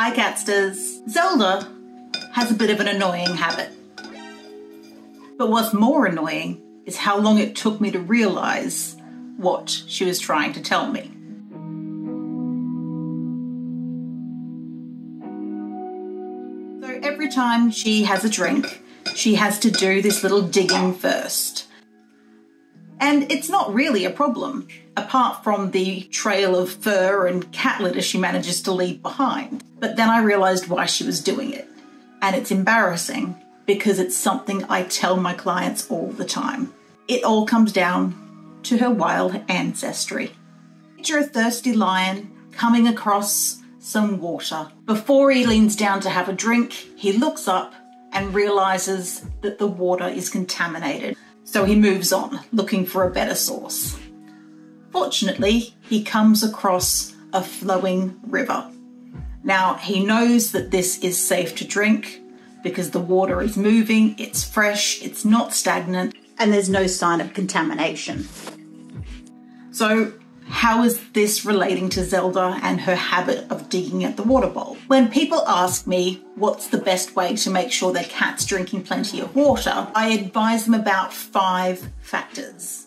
Hi Catsters! Zelda has a bit of an annoying habit. But what's more annoying is how long it took me to realise what she was trying to tell me. So every time she has a drink, she has to do this little digging first. And it's not really a problem, apart from the trail of fur and cat litter she manages to leave behind. But then I realised why she was doing it. And it's embarrassing because it's something I tell my clients all the time. It all comes down to her wild ancestry. Picture a thirsty lion coming across some water. Before he leans down to have a drink, he looks up and realises that the water is contaminated. So he moves on, looking for a better source. Fortunately, he comes across a flowing river. Now, he knows that this is safe to drink because the water is moving, it's fresh, it's not stagnant, and there's no sign of contamination. So, how is this relating to Zelda and her habit of digging at the water bowl? When people ask me what's the best way to make sure their cat's drinking plenty of water, I advise them about 5 factors.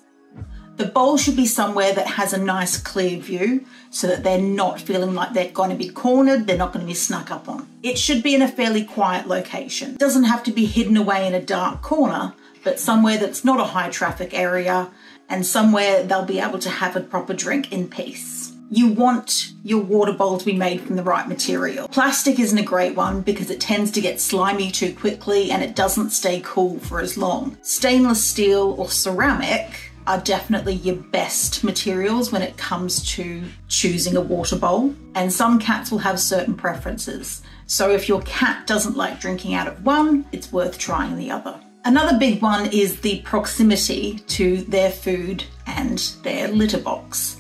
The bowl should be somewhere that has a nice clear view so that they're not feeling like they're going to be cornered, they're not going to be snuck up on. It should be in a fairly quiet location. It doesn't have to be hidden away in a dark corner, but somewhere that's not a high traffic area and somewhere they'll be able to have a proper drink in peace. You want your water bowl to be made from the right material. Plastic isn't a great one because it tends to get slimy too quickly and it doesn't stay cool for as long. Stainless steel or ceramic are definitely your best materials when it comes to choosing a water bowl. And some cats will have certain preferences. So if your cat doesn't like drinking out of one, it's worth trying the other. Another big one is the proximity to their food and their litter box.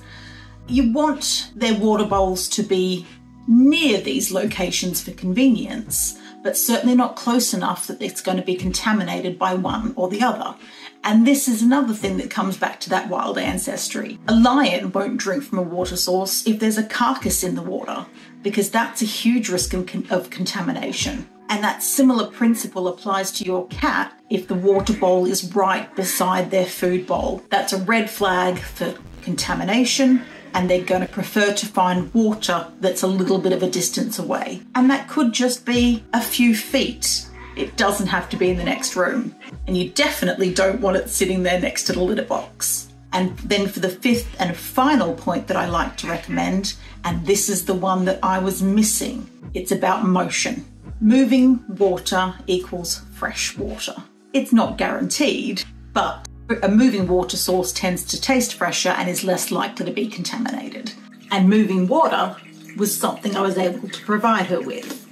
You want their water bowls to be near these locations for convenience, but certainly not close enough that it's going to be contaminated by one or the other. And this is another thing that comes back to that wild ancestry. A lion won't drink from a water source if there's a carcass in the water, because that's a huge risk of contamination. And that similar principle applies to your cat if the water bowl is right beside their food bowl. That's a red flag for contamination, and they're going to prefer to find water that's a little bit of a distance away. And that could just be a few feet. It doesn't have to be in the next room. And you definitely don't want it sitting there next to the litter box. And then for the 5th and final point that I like to recommend, and this is the one that I was missing, it's about motion. Moving water equals fresh water. It's not guaranteed, but a moving water source tends to taste fresher and is less likely to be contaminated. And moving water was something I was able to provide her with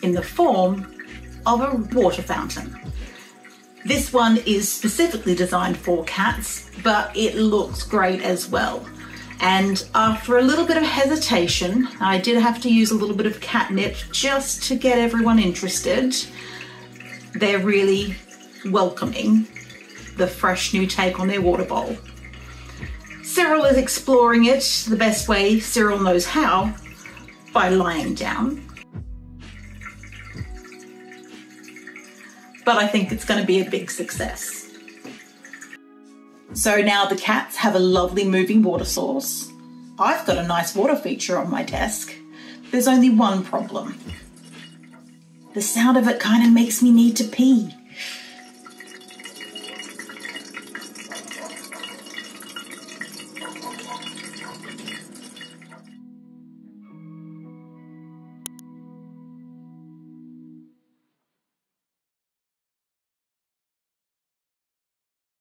in the form of a water fountain. This one is specifically designed for cats, but it looks great as well. And after a little bit of hesitation, I did have to use a little bit of catnip just to get everyone interested. They're really welcoming the fresh new take on their water bowl. Cyril is exploring it the best way Cyril knows how, by lying down. But I think it's going to be a big success. So now the cats have a lovely moving water source. I've got a nice water feature on my desk. There's only one problem. The sound of it kind of makes me need to pee.